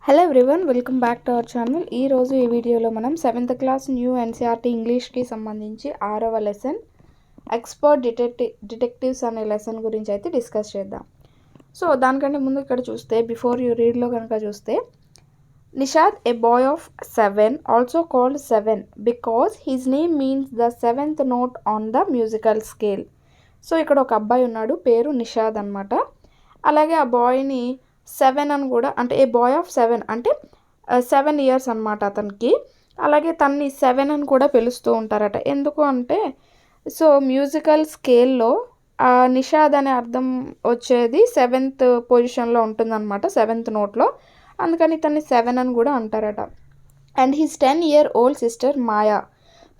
Hello everyone, welcome back to our channel. ఈరోజు ఈ వీడియోలో మనం 7th క్లాస్ న్యూ ఎన్సీఆర్టీ ఇంగ్లీష్కి సంబంధించి 6వ లెసన్ ఎక్స్పర్ట్ డిటెక్టివ్స్ అనే లెసన్ గురించి అయితే డిస్కస్ చేద్దాం. సో దానికంటే ముందు ఇక్కడ చూస్తే బిఫోర్ యూ రీడ్లో కనుక చూస్తే Nishad a boy of 7 also called 7 because his name means the 7th note on the musical scale. So ఇక్కడ ఒక అబ్బాయి ఉన్నాడు, పేరు నిషాద్ అనమాట. అలాగే ఆ బాయ్ని 7 అని కూడా, అంటే ఏ బాయ్ ఆఫ్ 7 అంటే 7 years అనమాట అతనికి. అలాగే తన్ని 7 అని కూడా పిలుస్తూ ఉంటారట. ఎందుకు అంటే సో మ్యూజికల్ స్కేల్లో నిషాద్ అనే అర్థం వచ్చేది 7th పొజిషన్లో ఉంటుందన్నమాట, 7th నోట్లో. అందుకని తన్ని 7 అని కూడా అంటారట. And his 10-year-old sister Maya.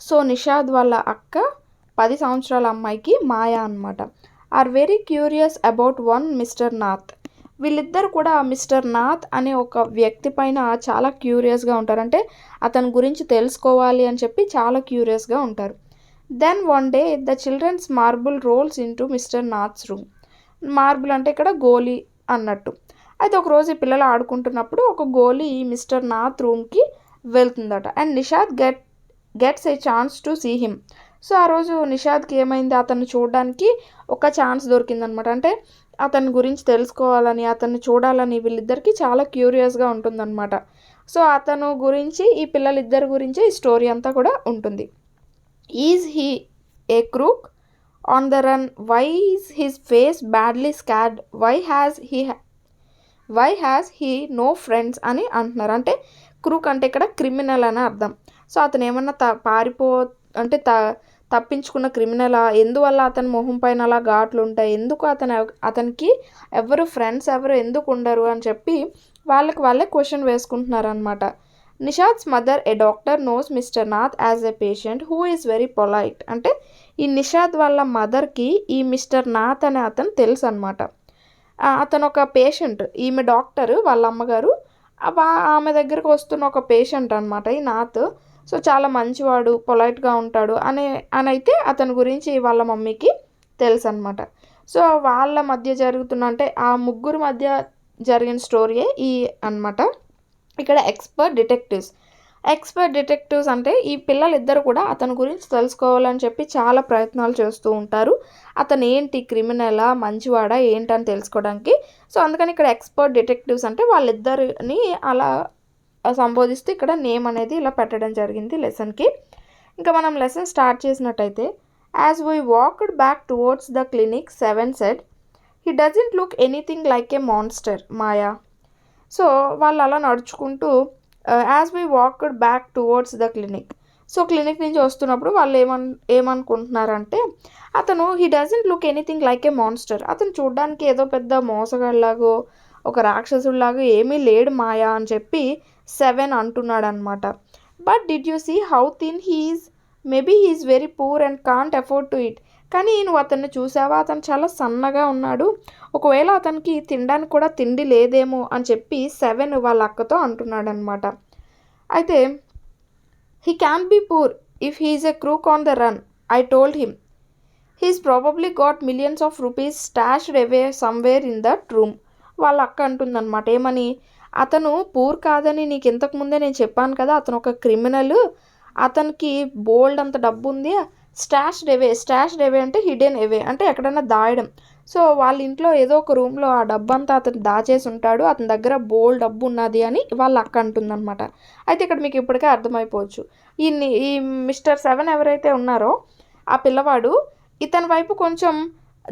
So Nishad వాళ్ళ అక్క 10 సంవత్సరాల అమ్మాయికి మాయా అనమాట. Are very curious about one mister Nath. వీళ్ళిద్దరు కూడా మిస్టర్ నాథ్ అనే ఒక వ్యక్తి పైన చాలా క్యూరియస్గా ఉంటారు, అంటే అతని గురించి తెలుసుకోవాలి అని చెప్పి చాలా క్యూరియస్గా ఉంటారు. Then one day the children's marble rolls into mister Nath's room. Marble అంటే ఇక్కడ గోలీ అన్నట్టు. అయితే ఒకరోజు ఈ పిల్లలు ఆడుకుంటున్నప్పుడు ఒక గోలీ మిస్టర్ నాథ్ రూమ్కి వెళ్తుందట. And Nishad gets a chance to see him. So ఆ రోజు నిషాద్కి ఏమైంది, అతన్ని చూడడానికి ఒక ఛాన్స్ దొరికిందనమాట. అంటే అతని గురించి తెలుసుకోవాలని, అతన్ని చూడాలని వీళ్ళిద్దరికీ చాలా క్యూరియస్గా ఉంటుందన్నమాట. సో అతను గురించి, ఈ పిల్లలిద్దరి గురించి ఈ స్టోరీ అంతా కూడా ఉంటుంది. Is he a crook on the run? Why is his face badly scarred? Why has he no friends అని అంటున్నారు. అంటే క్రూక్ అంటే ఇక్కడ క్రిమినల్ అని అర్థం. సో అతను ఏమన్నా అంటే తప్పించుకున్న క్రిమినలా? ఎందువల్ల అతని మొహం పైన అలా ఘాట్లు ఉంటాయి? ఎందుకు అతనికి ఎవరు ఫ్రెండ్స్ ఎందుకు ఉండరు అని చెప్పి వాళ్ళే క్వశ్చన్ వేసుకుంటున్నారు అనమాట. Nishad's mother a doctor knows mister Nath as a patient who is very polite. అంటే ఈ నిషాద్ వాళ్ళ మదర్కి ఈ మిస్టర్ నాథ్ అనే అతను తెలుసు అనమాట. అతను ఒక పేషెంట్, ఈమె డాక్టర్, వాళ్ళ అమ్మగారు ఆమె దగ్గరకు వస్తున్న ఒక పేషెంట్ అనమాట ఈ నాథ్. సో చాలా మంచివాడు, పొలైట్గా ఉంటాడు అని అయితే అతని గురించి వాళ్ళ మమ్మీకి తెలుసు అనమాట. సో వాళ్ళ మధ్య జరుగుతున్న, అంటే ఆ ముగ్గురు మధ్య జరిగిన స్టోరీయే ఈ అనమాట. ఇక్కడ ఎక్స్పర్ట్ డిటెక్టివ్స్ అంటే ఈ పిల్లలిద్దరు కూడా అతని గురించి తెలుసుకోవాలని చెప్పి చాలా ప్రయత్నాలు చేస్తూ ఉంటారు. అతను ఏంటి, క్రిమినలా మంచివాడా ఏంటని తెలుసుకోవడానికి. సో అందుకని ఇక్కడ ఎక్స్పర్ట్ డిటెక్టివ్స్ అంటే వాళ్ళిద్దరిని అలా సంబోధిస్తూ ఇక్కడ నేమ్ అనేది ఇలా పెట్టడం జరిగింది లెసన్కి. ఇంకా మనం లెసన్ స్టార్ట్ చేసినట్టయితే, as we walked back towards the clinic 7 said he doesn't look anything like a monster Maya. So వాళ్ళు అలా నడుచుకుంటూ as we walked back towards the clinic. So clinic నుంచి వస్తున్నప్పుడు వాళ్ళు ఏమనుకుంటున్నారంటే అతను he doesn't look anything like a monster. అతను చూడ్డానికి ఏదో పెద్ద మోసగాళ్ళలాగో ఒక రాక్షసుడిలాగా ఏమీ లేడు మాయా అని చెప్పి 7 అంటున్నాడు అనమాట. But did you see how thin he's? Maybe he's very poor and can't afford to it. కానీ నువ్వు అతన్ని చూసావా, అతను చాలా సన్నగా ఉన్నాడు, ఒకవేళ అతనికి తినడానికి కూడా తిండి లేదేమో అని చెప్పి 7 వాళ్ళ అక్కతో అంటున్నాడు అనమాట. అయితే he can be poor if he's a crook on the run, I told him. He's probably got millions of rupees stashed away somewhere in that room. వాళ్ళ అక్క అంటుందన్నమాట ఏమని, అతను పూర్ కాదని నీకు ఇంతకుముందే నేను చెప్పాను కదా, అతను ఒక క్రిమినల్, అతనికి బోల్డ్ అంత డబ్బు ఉంది. స్టాష్డ్ అవే అంటే హిడెన్ అవే అంటే ఎక్కడైనా దాయడం. సో వాళ్ళ ఇంట్లో ఏదో ఒక రూమ్లో ఆ డబ్బు అంతా అతను దాచేసి ఉంటాడు, అతని దగ్గర బోల్డ్ డబ్బు ఉన్నది అని వాళ్ళ అక్క అంటుందన్నమాట. అయితే ఇక్కడ మీకు ఇప్పటికే అర్థమైపోవచ్చు, ఈ మిస్టర్ 7 ఎవరైతే ఉన్నారో ఆ పిల్లవాడు ఇతని వైపు కొంచెం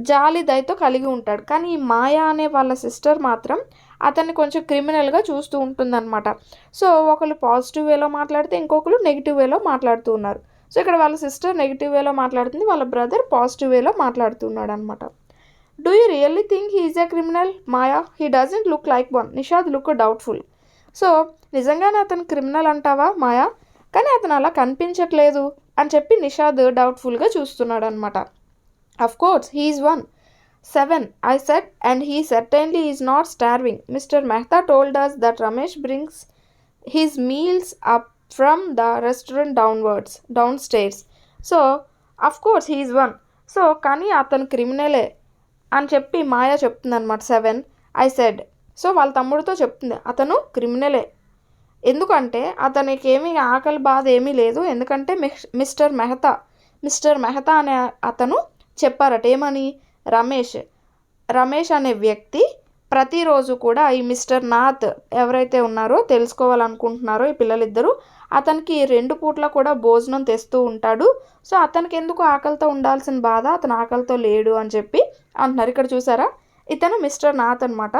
జాలి దయతో కలిగి ఉంటాడు. కానీ ఈ మాయా అనే వాళ్ళ సిస్టర్ మాత్రం అతన్ని కొంచెం క్రిమినల్గా చూస్తూ ఉంటుందన్నమాట. సో ఒకళ్ళు పాజిటివ్ వేలో మాట్లాడితే ఇంకొకరు నెగిటివ్ వేలో మాట్లాడుతూ ఉన్నారు. సో ఇక్కడ వాళ్ళ సిస్టర్ నెగిటివ్ వేలో మాట్లాడుతుంది, వాళ్ళ బ్రదర్ పాజిటివ్ వేలో మాట్లాడుతున్నాడు అనమాట. Do you really think he is a criminal Maya? He doesn't look like one. Nishad look doubtful. So నిజంగానే అతను క్రిమినల్ అంటావా మాయా? కానీ అతను అలా కనిపించట్లేదు అని చెప్పి నిషాద్ డౌట్ఫుల్గా చూస్తున్నాడు అనమాట. Of course he is one. 7, I said, and he certainly is not starving. Mr. Mehta told us that Ramesh brings his meals up from the restaurant downstairs. So, of course, he is one. So, కానీ అతను క్రిమినలే అని చెప్పి మాయా చెప్తుందన్నమాట 7. I said, so వాళ్ళ తమ్ముడితో చెప్తుంది అతను క్రిమినలే, ఎందుకంటే అతనికి ఏమీ ఆకలి బాధ ఏమీ లేదు, ఎందుకంటే మిస్టర్ మెహతా అనే అతను చెప్పారట ఏమని, రమేష్ అనే వ్యక్తి ప్రతిరోజు కూడా ఈ మిస్టర్ నాథ్ ఎవరైతే ఉన్నారో తెలుసుకోవాలనుకుంటున్నారో ఈ పిల్లలిద్దరూ, అతనికి 2 పూట్ల కూడా భోజనం తెస్తూ ఉంటాడు, సో అతనికి ఎందుకు ఆకలితో ఉండాల్సిన బాధ, అతను ఆకలితో లేడు అని చెప్పి అంటున్నారు. ఇక్కడ చూసారా, ఇతను మిస్టర్ నాథ్ అనమాట.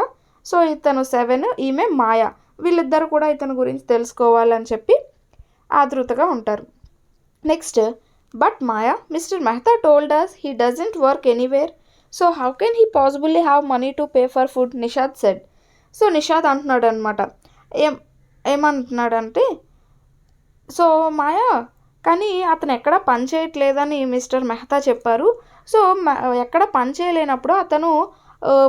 సో ఇతను 7, ఈమె మాయ, వీళ్ళిద్దరు కూడా ఇతని గురించి తెలుసుకోవాలని చెప్పి ఆతృతగా ఉంటారు. Next, but Maya, mister Mehta told us he doesn't work anywhere, so how can he possibly have money to pay for food, Nishad said. So Nishad అంటున్నాడు అనమాట, ఏమంటున్నాడంటే, సో మాయా కానీ అతను ఎక్కడ పని చేయట్లేదని మిస్టర్ మెహతా చెప్పారు, సో ఎక్కడ పని చేయలేనప్పుడు అతను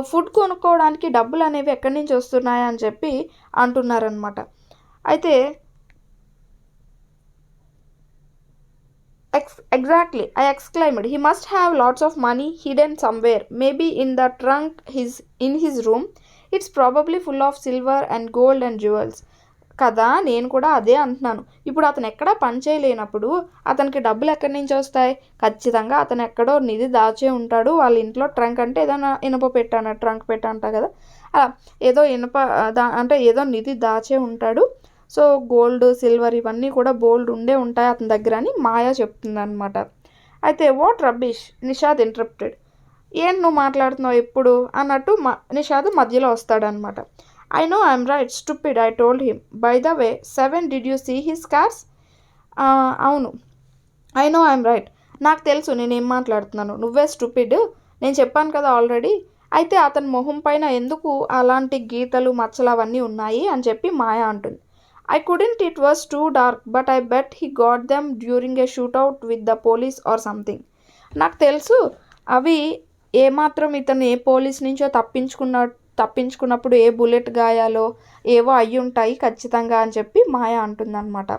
ఫుడ్ కొనుక్కోవడానికి డబ్బులు అనేవి ఎక్కడి నుంచి వస్తున్నాయని చెప్పి అంటున్నారనమాట. అయితే exactly, I exclaimed, he must have lots of money hidden somewhere, maybe in the trunk in his room, it's probably full of silver and gold and jewels. కదా, నేను కూడా అదే అంటున్నాను. ఇప్పుడు అతను ఎక్కడా పని చేయలేనప్పుడు అతనికి డబ్బులు ఎక్కడి నుంచి వస్తాయి, ఖచ్చితంగా అతను ఎక్కడో నిధి దాచే ఉంటాడు. వాళ్ళ ఇంట్లో ట్రంక్ అంటే ఏదైనా ఇనుప పెట్టాను, ట్రంక్ పెట్టా కదా, అలా ఏదో అంటే ఏదో నిధి దాచే ఉంటాడు. సో గోల్డ్ సిల్వర్ ఇవన్నీ కూడా బోల్డ్ ఉంటాయి అతని దగ్గర అని మాయా చెప్తుంది అనమాట. అయితే వాట్ రబ్బిష్, నిషాద్ ఇంటరప్టెడ్. ఏంటి నువ్వు మాట్లాడుతున్నావు ఎప్పుడు అన్నట్టు నిషాద్ మధ్యలో వస్తాడనమాట. I know I'm right, stupid, I told him. By the way, 7, did you see his scars? అవును, I know I'm right. నాకు తెలుసు నేనేం మాట్లాడుతున్నాను, నువ్వే స్టూపిడ్, నేను చెప్పాను కదా ఆల్రెడీ. అయితే అతని మొహం పైన ఎందుకు అలాంటి గీతలు మచ్చలు అవన్నీ ఉన్నాయి అని చెప్పి మాయ అంటుంది. I couldn't, it was too dark, but I bet he got them during a shootout with the police or something. నాకు తెలుసు అవి ఏమాత్రం ఇతను ఏ పోలీస్ నుంచో తప్పించుకున్నప్పుడు ఏ బుల్లెట్ గాయాలో ఏవో అయ్యి ఉంటాయి ఖచ్చితంగా అని చెప్పి మాయ అంటుందన్నమాట.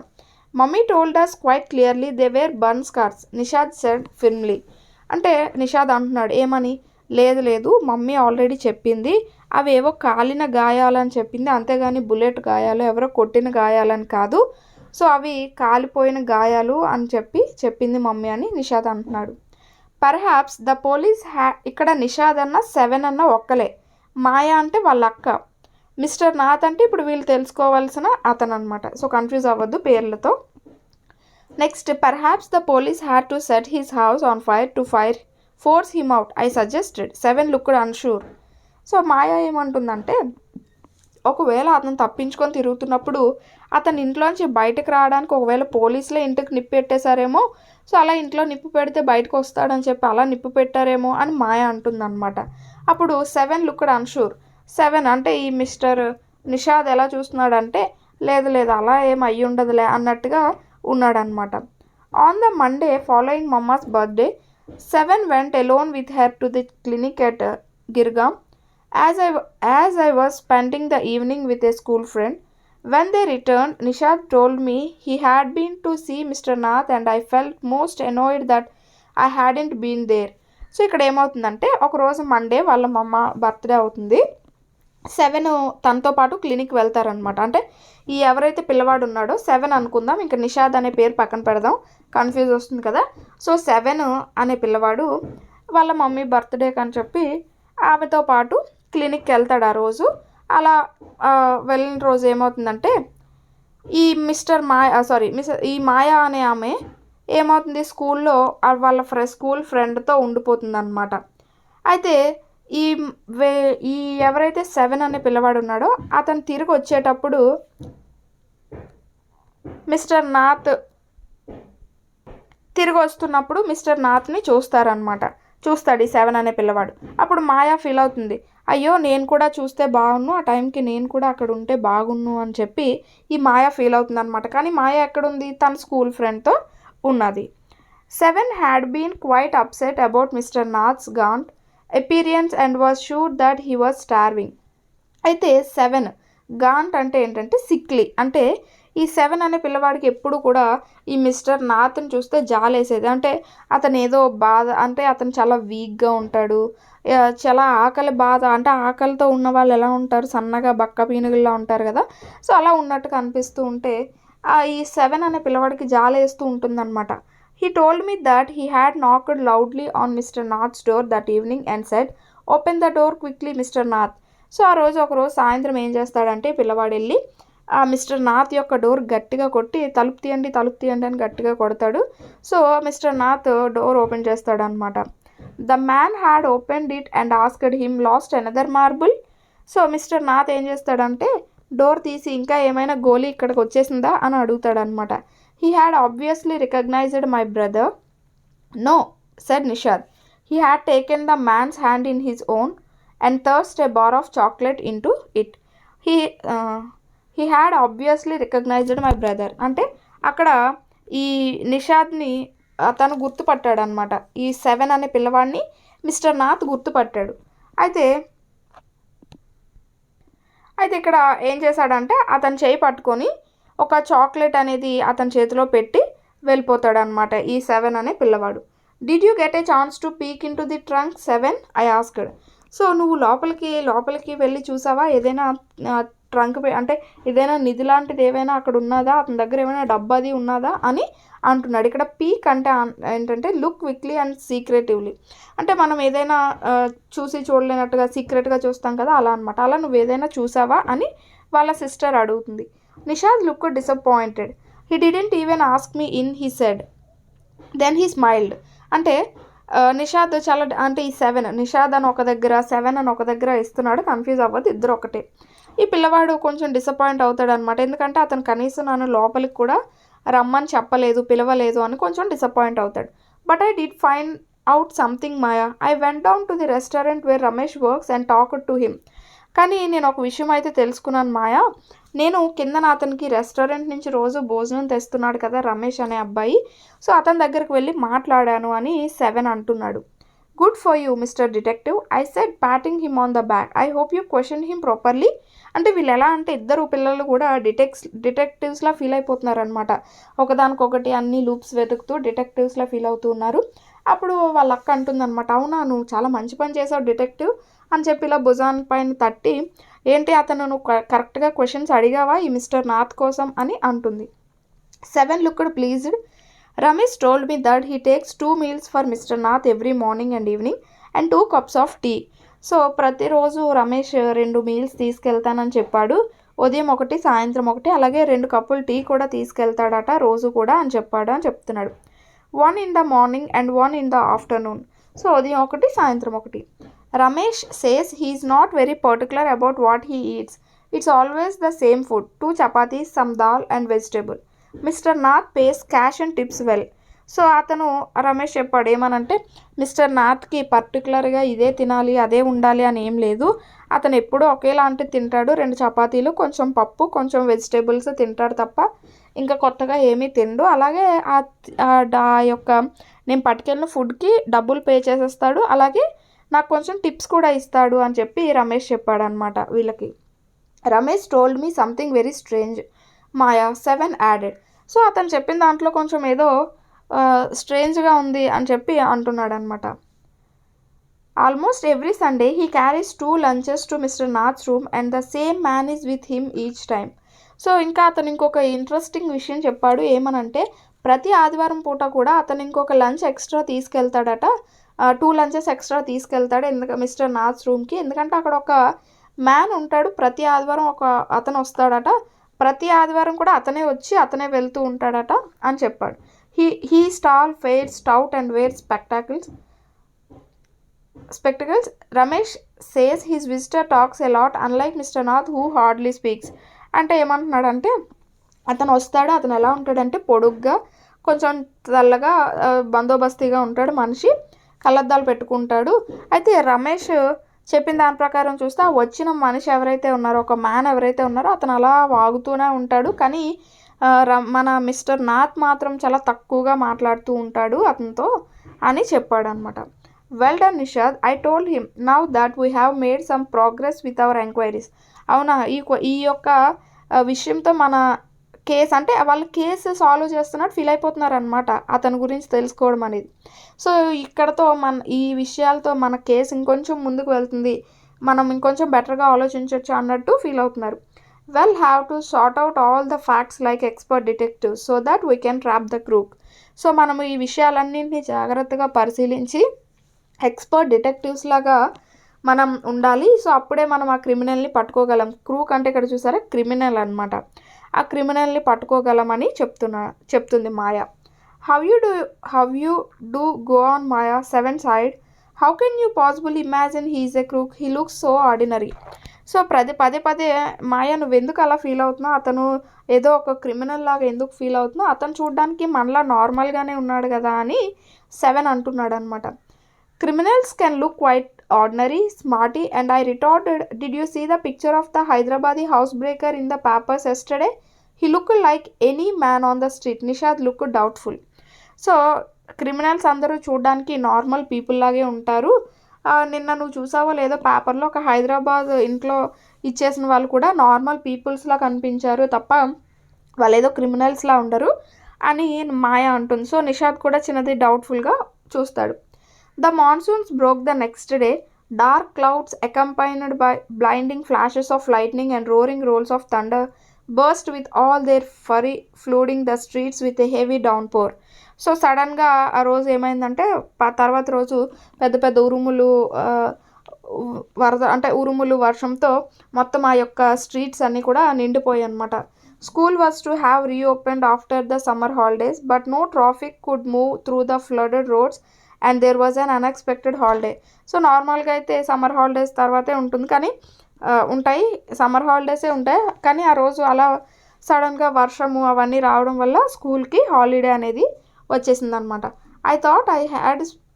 Mummy told us quite clearly they were burn scars, Nishad said firmly. అంటే నిషాద్ అంటున్నాడు ఏమని, లేదు మమ్మీ ఆల్రెడీ చెప్పింది, అవి ఏవో కాలిన గాయాలని చెప్పింది, అంతేగాని బుల్లెట్ గాయాలు ఎవరో కొట్టిన గాయాలని కాదు, సో అవి కాలిపోయిన గాయాలు అని చెప్పింది మమ్మీ అని నిషాద్ అంటున్నాడు. పర్హాప్స్ ద పోలీస్ ఇక్కడ నిషాద్ అన్న 7 అన్న ఒక్కలే, మాయా అంటే వాళ్ళ అక్క, మిస్టర్ నాథ్ అంటే ఇప్పుడు వీళ్ళు తెలుసుకోవాల్సిన అతను అనమాట. సో కన్ఫ్యూజ్ అవ్వద్దు పేర్లతో. Next, perhaps the police had to set his house on fire to force him out, I suggested. 7 looked unsure. So Maya ఏమంటుందంటే, ఒకవేళ అతను తప్పించుకొని తిరుగుతున్నప్పుడు అతని ఇంట్లోంచి బయటకు రావడానికి ఒకవేళ పోలీసులే ఇంటికి నిప్పు పెట్టేశారేమో, సో అలా ఇంట్లో నిప్పు పెడితే బయటకు వస్తాడని చెప్పి అలా నిప్పు పెట్టారేమో అని మాయ అంటుందన్నమాట. అప్పుడు 7 looked unsure. 7 అంటే ఈ మిస్టర్ నిషాద్ ఎలా చూస్తున్నాడంటే, లేదు అలా ఏం అయ్యి ఉండదులే అన్నట్టుగా ఉన్నాడనమాట. On the Monday following mamma's birthday, 7 went alone with her to the clinic at Girgaon. As I was spending the evening with a school friend, when they returned, Nishad told me he had been to see Mr. Nath and I felt most annoyed that I hadn't been there. So ఇక్కడ ఏమవుతుందంటే, ఒకరోజు Monday వాళ్ళ మమ్మ birthday అవుతుంది. 7 తనతో పాటు clinic వెళ్తారనమాట. అంటే ఈ ఎవరైతే పిల్లవాడు ఉన్నాడో 7 అనుకుందాం, ఇంకా నిషాద్ అనే పేరు పక్కన పెడదాం, కన్ఫ్యూజ్ వస్తుంది కదా. సో 7 అనే పిల్లవాడు వాళ్ళ మమ్మీ బర్త్డేకి అని చెప్పి ఆమెతో పాటు క్లినిక్కి వెళ్తాడు ఆ రోజు. అలా వెళ్ళిన రోజు ఏమవుతుందంటే, ఈ ఈ మాయా అనే ఆమె ఏమవుతుంది, స్కూల్లో వాళ్ళ స్కూల్ ఫ్రెండ్తో ఉండిపోతుంది. అయితే ఈ ఎవరైతే 7 అనే పిల్లవాడు ఉన్నాడో అతను తిరిగి వచ్చేటప్పుడు మిస్టర్ నాథ్ని చూస్తాడు ఈ 7 అనే పిల్లవాడు. అప్పుడు మాయా ఫీల్ అవుతుంది, అయ్యో నేను కూడా చూస్తే బాగున్ను, ఆ టైంకి నేను కూడా అక్కడ ఉంటే బాగున్ను అని చెప్పి ఈ మాయా ఫీల్ అవుతుంది అనమాట. కానీ మాయా ఎక్కడుంది, తన స్కూల్ ఫ్రెండ్తో ఉన్నది. 7 had been quite upset about Mr. Nath's gaunt appearance and was sure that he was starving. అయితే 7 గాంట్ అంటే ఏంటంటే సిక్లీ, అంటే ఈ 7 అనే పిల్లవాడికి ఎప్పుడు కూడా ఈ మిస్టర్ నాథ్ని చూస్తే జాలేసేది. అంటే అతను ఏదో బాధ, అంటే అతను చాలా వీక్గా ఉంటాడు, చాలా ఆకలి బాధ అంటే ఆకలితో ఉన్న వాళ్ళు ఎలా ఉంటారు, సన్నగా బక్క పీనుగుల్లా ఉంటారు కదా, సో అలా ఉన్నట్టుగా అనిపిస్తూ ఉంటే ఈ 7 అనే పిల్లవాడికి జాలేస్తూ ఉంటుందన్నమాట. He told me that he had knocked loudly on mister Nath's door that evening and said open the door quickly mister Nath. So ఆ రోజు ఒకరోజు సాయంత్రం ఏం చేస్తాడంటే పిల్లవాడు వెళ్ళి ఆ మిస్టర్ నాథ్ యొక్క డోర్ గట్టిగా కొట్టి తలుపు తీయండి అని గట్టిగా కొడతాడు. So mister Nath door open చేస్తాడు అనమాట. The man had opened it and asked him last another marble. So mister Nath ఏం చేస్తాడంటే డోర్ తీసి ఇంకా ఏమైనా గోలీ ఇక్కడికి వచ్చేసిందా అని అడుగుతాడు అనమాట. He had obviously recognised my brother. No said Nishad. He had taken the man's hand in his own and thrust a bar of chocolate into it. He had obviously recognised my brother అంటే అక్కడ ఈ నిషాద్ని తను గుర్తుపట్టాడు అనమాట. ఈ 7 అనే పిల్లవాడిని mister Nath గుర్తుపట్టాడు. అయితే ఇక్కడ ఏం చేశాడంటే అతను చేయి పట్టుకొని ఒక చాక్లెట్ అనేది అతని చేతిలో పెట్టి వెళ్ళిపోతాడు అనమాట ఈ 7 అనే పిల్లవాడు. Did you get a chance to peak in to the trunk 7 I asked. So నువ్వు లోపలికి వెళ్ళి చూసావా, ఏదైనా ట్రంక్ అంటే ఏదైనా నిధి లాంటిది ఏమైనా అక్కడ ఉన్నదా, అతని దగ్గర ఏమైనా డబ్బాది ఉన్నదా అని అంటున్నాడు. ఇక్కడ పీక్ అంటే ఏంటంటే లుక్ క్విక్లీ అండ్ సీక్రెటివ్లీ, అంటే మనం ఏదైనా చూసి చూడలేనట్టుగా సీక్రెట్గా చూస్తాం కదా అలా అనమాట. అలా నువ్వు ఏదైనా చూసావా అని వాళ్ళ సిస్టర్ అడుగుతుంది. Nishad look disappointed. He didn't even ask me in he said. Then he smiled. అంటే నిషాద్ చాలా అంటే ఈ 7 నిషాద్ అని ఒక దగ్గర 7 అని ఒక దగ్గర ఇస్తున్నాడు, కన్ఫ్యూజ్ అవ్వదు, ఇద్దరు ఒకటే. ఈ పిల్లవాడు కొంచెం డిసప్పాయింట్ అవుతాడు అనమాట. ఎందుకంటే అతను కనీసం నన్ను లోపలికి కూడా రమ్మని చెప్పలేదు, పిలవలేదు అని కొంచెం డిసప్పాయింట్ అవుతాడు. But I did find out something Maya. I went down to the restaurant where Ramesh works and talked to him. కానీ నేను ఒక విషయం అయితే తెలుసుకున్నాను మాయా. నేను కిందన అతనికి రెస్టారెంట్ నుంచి రోజు భోజనం తెస్తున్నాడు కదా రమేష్ అనే అబ్బాయి, సో అతని దగ్గరికి వెళ్ళి మాట్లాడాను అని 7 అంటున్నాడు. Good for you mister detective I said patting him on the back. I hope you question him properly. అంటే వీళ్ళు ఎలా అంటే ఇద్దరు పిల్లలు కూడా డిటెక్టివ్స్లా ఫీల్ అయిపోతున్నారు అనమాట. ఒకదానికొకటి అన్ని లూప్స్ వెతుకుతూ డిటెక్టివ్స్లా ఫీల్ అవుతూ ఉన్నారు. అప్పుడు వాళ్ళ అక్క అంటుందన్నమాట, అవునా నువ్వు చాలా మంచి పని చేసావు డిటెక్టివ్ అని చెప్పి ఇలా భుజాన్ పైన తట్టి, ఏంటి అతను నువ్వు కరెక్ట్గా క్వశ్చన్స్ అడిగావా ఈ మిస్టర్ నాథ్ కోసం అని అంటుంది. 7 looked pleased. Ramesh told me that he takes 2 meals for mister Nath every morning and evening and 2 cups of tea. So ప్రతిరోజు రమేష్ 2 meals తీసుకెళ్తానని చెప్పాడు, ఉదయం ఒకటి సాయంత్రం ఒకటి, అలాగే 2 కప్పులు టీ కూడా తీసుకెళ్తాడట రోజు కూడా అని చెప్పాడు అని చెప్తున్నాడు. 1 in the morning and 1 in the afternoon. So ఉదయం ఒకటి సాయంత్రం ఒకటి. Ramesh says he is not very particular about what he eats. It's always the same food, 2 chapatis, some dal and vegetable. Mister Nath pays cash and tips well. So అతను రమేష్ చెప్పాడు ఏమనంటే mister నాథ్కి పర్టికులర్గా ఇదే తినాలి అదే ఉండాలి అని ఏం లేదు, అతను ఎప్పుడూ ఒకేలాంటిది తింటాడు, 2 చపాతీలు కొంచెం పప్పు కొంచెం వెజిటేబుల్స్ తింటాడు తప్ప ఇంకా కొత్తగా ఏమీ తిండు. అలాగే ఆ యొక్క నేను పట్టుకెళ్ళిన ఫుడ్కి డబ్బులు పే చేసేస్తాడు, అలాగే నాకు కొంచెం టిప్స్ కూడా ఇస్తాడు అని చెప్పి రమేష్ చెప్పాడు అనమాట వీళ్ళకి. Ramesh told me something very strange Maya 7 added. So అతను చెప్పిన దాంట్లో కొంచెం ఏదో స్ట్రేంజ్గా ఉంది అని చెప్పి అంటున్నాడు అనమాట. Almost every Sunday he carries 2 lunches to mister Nath's room and the same man is with him each time. So ఇంకా అతను ఇంకొక ఇంట్రెస్టింగ్ విషయం చెప్పాడు ఏమనంటే ప్రతి ఆదివారం పూట కూడా అతను ఇంకొక లంచ్ ఎక్స్ట్రా తీసుకెళ్తాడట, 2 lunches ఎక్స్ట్రా తీసుకెళ్తాడు మిస్టర్ నాథ్స్ రూమ్కి. ఎందుకంటే అక్కడ ఒక మ్యాన్ ఉంటాడు, ప్రతి ఆదివారం ఒక అతను వస్తాడట, ప్రతి ఆదివారం కూడా అతనే వచ్చి అతనే వెళ్తూ ఉంటాడట అని చెప్పాడు. He tall fair stout and wear spectacles. Ramesh says his visitor talks a lot unlike mister Nath who hardly speaks. అంటే ఏమంటున్నాడంటే అతను వస్తాడు, అతను ఎలా ఉంటాడంటే పొడుగ్గా కొంచెం తెల్లగా బందోబస్తీగా ఉంటాడు మనిషి, కళ్ళద్దాలు పెట్టుకుంటాడు. అయితే రమేష్ చెప్పిన దాని ప్రకారం చూస్తే ఆ వచ్చిన మనిషి ఎవరైతే ఉన్నారో ఒక మ్యాన్ ఎవరైతే ఉన్నారో అతను అలా వాగుతూనే ఉంటాడు, కానీ మన మిస్టర్ నాథ్ మాత్రం చాలా తక్కువగా మాట్లాడుతూ ఉంటాడు అతనితో అని చెప్పాడు అనమాట. Well done Nishad, I told him now that we have made some progress with hour enquiries. అవునా ఈ యొక్క విషయంతో మన కేస్ అంటే వాళ్ళు కేసు సాల్వ్ చేస్తున్నట్టు ఫీల్ అయిపోతున్నారనమాట అతని గురించి తెలుసుకోవడం అనేది. సో ఇక్కడతో ఈ విషయాలతో మన కేసు ఇంకొంచెం ముందుకు వెళ్తుంది, మనం ఇంకొంచెం బెటర్గా ఆలోచించవచ్చు అన్నట్టు ఫీల్ అవుతున్నారు. Well have to sort out all the facts like expert detectives so that we can trap the crook. So మనము ఈ విషయాలన్నింటినీ జాగ్రత్తగా పరిశీలించి ఎక్స్పర్ట్ డిటెక్టివ్స్ లాగా మనం ఉండాలి. సో అప్పుడే మనం ఆ క్రిమినల్ని పట్టుకోగలం. క్రూక్ అంటే ఇక్కడ చూసారా క్రిమినల్ అనమాట. ఆ క్రిమినల్ని పట్టుకోగలమని చెప్తుంది Maya. How you do go on Maya 7 side. How can you possible imagine he's a crook, he looks so ordinary. So పదే మాయా నువ్వు ఎందుకు అలా ఫీల్ అవుతున్నావు, అతను ఏదో ఒక క్రిమినల్ లాగా ఎందుకు ఫీల్ అవుతున్నావు, అతను చూడడానికి మనలా నార్మల్గానే ఉన్నాడు కదా అని 7 అంటున్నాడు అనమాట. Criminals can look quite ordinary, smarty, and I retorted, did you see the picture of the Hyderabadi housebreaker in the papers yesterday? He looked like any man on the street. Nishad looked doubtful. So criminals అందరూ చూడడానికి normal people లాగే ఉంటారు. నిన్న నువ్వు చూసావో లేదో పేపర్లో ఒక హైదరాబాద్ ఇంట్లో ఇచ్చేసిన వాళ్ళు కూడా నార్మల్ పీపుల్స్లా కనిపించారు తప్ప వాళ్ళు ఏదో క్రిమినల్స్లా ఉండరు అని మాయా అంటుంది. సో నిషాద్ కూడా చిన్నది డౌట్ఫుల్గా చూస్తాడు. The monsoons broke the next day. Dark clouds accompanied by blinding flashes of lightning and roaring rolls of thunder burst with all their fury, flooding the streets with a heavy downpour. So సడన్గా ఆ రోజు ఏమైందంటే తర్వాత రోజు పెద్ద పెద్ద ఉరుములు వరద అంటే ఉరుములు వర్షంతో మొత్తం ఆ యొక్క స్ట్రీట్స్ అన్నీ కూడా నిండిపోయాయి అనమాట. School was to have reopened after the summer holidays but no traffic could move through the flooded roads and there was an unexpected holiday. So నార్మల్గా అయితే సమ్మర్ హాలిడేస్ తర్వాతే ఉంటుంది కానీ ఉంటాయి, సమ్మర్ హాలిడేసే ఉంటాయి కానీ ఆ రోజు అలా సడన్గా వర్షము అవన్నీ రావడం వల్ల స్కూల్కి హాలిడే అనేది వచ్చేసింది అనమాట. I thought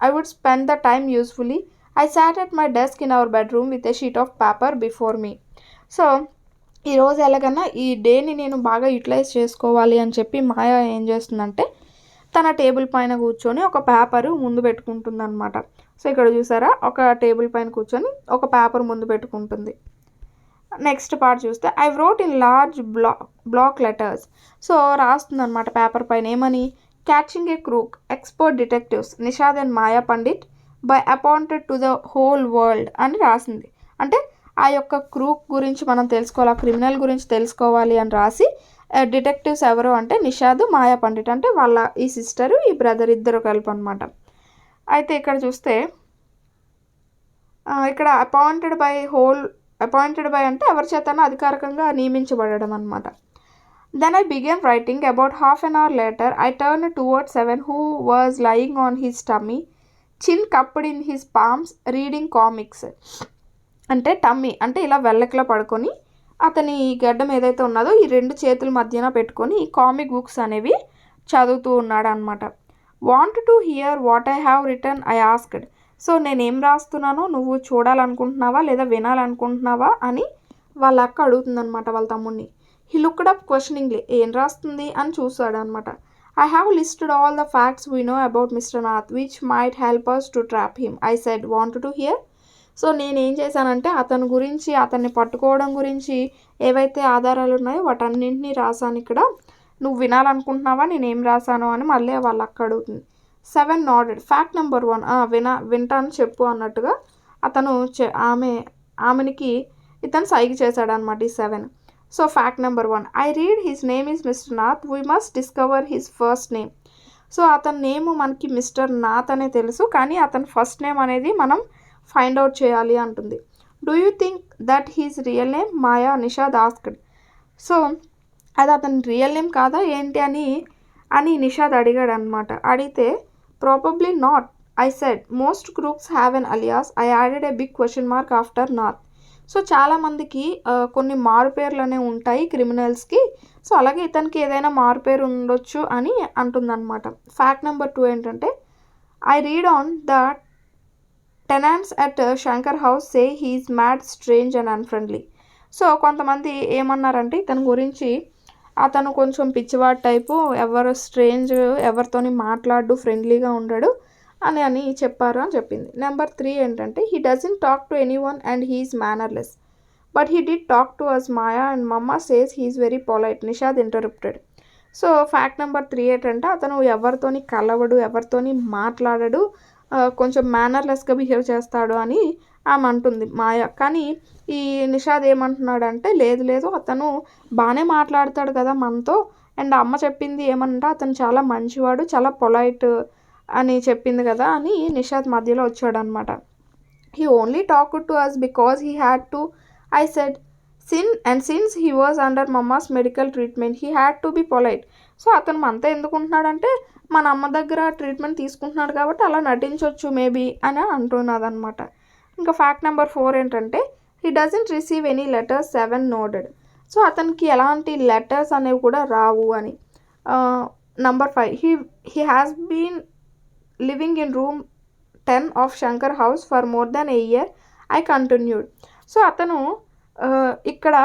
I would spend the time usefully. I sat at my desk in our bedroom with a sheet of paper before me. So ఈరోజు ఎలాగన్నా ఈ డేని నేను బాగా యూటిలైజ్ చేసుకోవాలి అని చెప్పి మాయా ఏం చేస్తుందంటే తన టేబుల్ పైన కూర్చొని ఒక పేపరు ముందు పెట్టుకుంటుంది అనమాట. సో ఇక్కడ చూసారా ఒక టేబుల్ పైన కూర్చొని ఒక పేపర్ ముందు పెట్టుకుంటుంది. నెక్స్ట్ పార్ట్ చూస్తే I wrote in large block letters. So రాస్తుంది అనమాట పేపర్ పైన ఏమని, catching a crook, expert detectives Nishad and Maya Pandit by appointed to the whole world అని రాసింది. అంటే ఆ యొక్క క్రూక్ గురించి మనం తెలుసుకోవాలి, ఆ క్రిమినల్ గురించి తెలుసుకోవాలి అని రాసి డిటెక్టివ్స్ ఎవరు అంటే నిషాద్, మాయా పండిట్ అంటే వాళ్ళ ఈ సిస్టరు ఈ బ్రదర్ ఇద్దరు కలిపి అనమాట. అయితే ఇక్కడ చూస్తే ఇక్కడ అపాయింటెడ్ బై అంటే ఎవరి చేతన అధికారికంగా నియమించబడడం అనమాట. Then I began writing. About half an hour later I turn towards 7 who was lying on his tummy, chin cupped in his palms, reading comics. అంటే టమ్మీ అంటే ఇలా వెల్లకిలా పడుకొని అతని గడ్డం ఏదైతే ఉన్నదో ఈ 2 చేతుల మధ్యన పెట్టుకొని ఈ కామిక్ బుక్స్ అనేవి చదువుతూ ఉన్నాడు అనమాట. Want to here what I have return I asked. So నేనేం రాస్తున్నానో నువ్వు చూడాలనుకుంటున్నావా లేదా వినాలనుకుంటున్నావా అని వాళ్ళ అక్క అడుగుతుందనమాట వాళ్ళ తమ్ముడిని. He looked up questioningly. ఏం రాస్తుంది అని చూసాడు అనమాట. I have listed all the facts we know about mister Nath which might help us to trap him. I said want to hear. So నేనేం చేశానంటే అతని గురించి అతన్ని పట్టుకోవడం గురించి ఏవైతే ఆధారాలు ఉన్నాయో వాటన్నింటినీ రాశాను ఇక్కడ. నువ్వు వినాలనుకుంటున్నావా నేనేం రాశాను అని మళ్ళీ వాళ్ళ అక్క అడుగుతుంది. 7 nodded. ఫ్యాక్ట్ నెంబర్ 1 వింటాను చెప్పు అన్నట్టుగా అతను ఆమెనికి ఇతను సైగ చేశాడు అనమాట ఈ 7. So fact number 1 I read his name is mister Nath, we must discover his first name. So అతని నేమ్ మనకి మిస్టర్ నాథ్ అనే తెలుసు కానీ అతని ఫస్ట్ నేమ్ అనేది మనం ఫైండ్ అవుట్ చేయాలి అంటుంది. Do you think that he's real name Maya Nishad asked. So అది అతని రియల్ నేమ్ కాదా ఏంటి అని నిషాద్ అడిగాడు అనమాట. అడిగితే probably not I said, most groups have an alias. I added a big question mark after Nath. So చాలామందికి కొన్ని మారుపేర్లు అనేవి ఉంటాయి క్రిమినల్స్కి. సో అలాగే ఇతనికి ఏదైనా మారుపేరు ఉండొచ్చు అని అంటుందన్నమాట. ఫ్యాక్ట్ నెంబర్ 2 ఏంటంటే I read on the tenants at Shankar house say he's mad, strange and unfriendly. So కొంతమంది ఏమన్నారంటే ఇతని గురించి అతను కొంచెం పిచ్చివాడు టైపు, ఎవరితోని మాట్లాడు, ఫ్రెండ్లీగా ఉండడు అని చెప్పారు అని చెప్పింది. నెంబర్ 3 ఏంటంటే he doesn't talk to any one and he's mannerless. But he did talk to us Maya and mamma says he's very polite, Nishad interrupted. So fact number 3 ఏంటంటే అతను ఎవరితోని కలవడు, ఎవరితోని మాట్లాడడు, కొంచెం మేనర్లెస్గా బిహేవ్ చేస్తాడు అని ఆమె అంటుంది మాయ. కానీ ఈ నిషాద్ ఏమంటున్నాడంటే లేదు లేదు అతను బాగానే మాట్లాడతాడు కదా మనతో, అండ్ అమ్మ చెప్పింది ఏమంటే అతను చాలా మంచివాడు, చాలా పొలైట్ అని చెప్పింది కదా అని నిషాద్ మధ్యలో వచ్చాడు అనమాట. He only talked to us because he had to, I said, since he was under mamma's medical treatment he had to be polite. So అతను మనతో ఎందుకుంటున్నాడంటే మన అమ్మ దగ్గర ట్రీట్మెంట్ తీసుకుంటున్నాడు కాబట్టి అలా నటించవచ్చు మేబీ అని అంటున్నది అనమాట. ఇంకా ఫ్యాక్ట్ నెంబర్ 4 ఏంటంటే he doesn't receive any letters 7 noted. So అతనికి ఎలాంటి లెటర్స్ అనేవి కూడా రావు అని. Number 5 he has been living in room 10 of Shankar house for more then a year, I continued. So అతను ఇక్కడ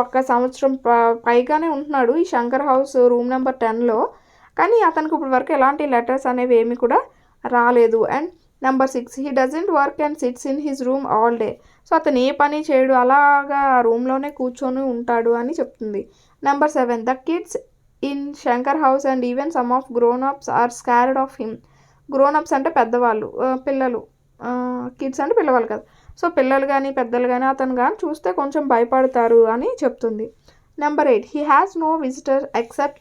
ఒక సంవత్సరం పైగానే ఉంటున్నాడు ఈ శంకర్ హౌస్ రూమ్ నెంబర్ 10లో, కానీ అతనికి ఇప్పుడు వరకు ఎలాంటి లెటర్స్ అనేవి ఏమి కూడా రాలేదు. And number 6 he doesn't work and sits in his room all day. So అతను ఏ పని చేయడు, అలాగా రూమ్లోనే కూర్చొని ఉంటాడు అని చెప్తుంది. Number 7 the kids in Shankar house and even some of grown-ups are scared of him. Grown-ups అంటే పెద్దవాళ్ళు, పిల్లలు, కిడ్స్ అంటే పిల్లవాళ్ళు కదా. సో పిల్లలు కానీ పెద్దలు కానీ అతను కానీ చూస్తే కొంచెం భయపడతారు అని చెప్తుంది. Number 8 he has no visitor except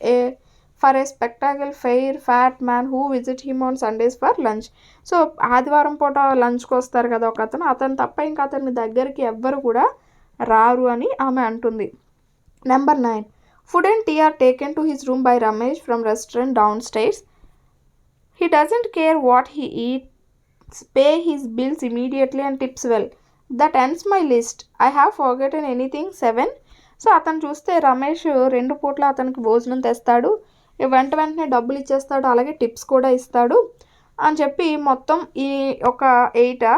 for a spectacle fair fat man who visit him on Sundays for lunch. So ఆదివారం పూట లంచ్కి వస్తారు కదా ఒక అతను తప్ప ఇంకా అతని దగ్గరికి ఎవ్వరు కూడా రారు అని ఆమె అంటుంది. Number 9 food and tea are taken to his room by Ramesh from restaurant downstairs. He doesn't care what he eats, pay his bills immediately and tips well. That ends my list, I have forgotten anything 7. So అతను చూస్తే రమేష్ 2 పూట్ల అతనికి భోజనం తెస్తాడు, వెంటనే డబ్బులు ఇచ్చేస్తాడు, అలాగే టిప్స్ కూడా ఇస్తాడు అని చెప్పి మొత్తం ఈ ఒక 8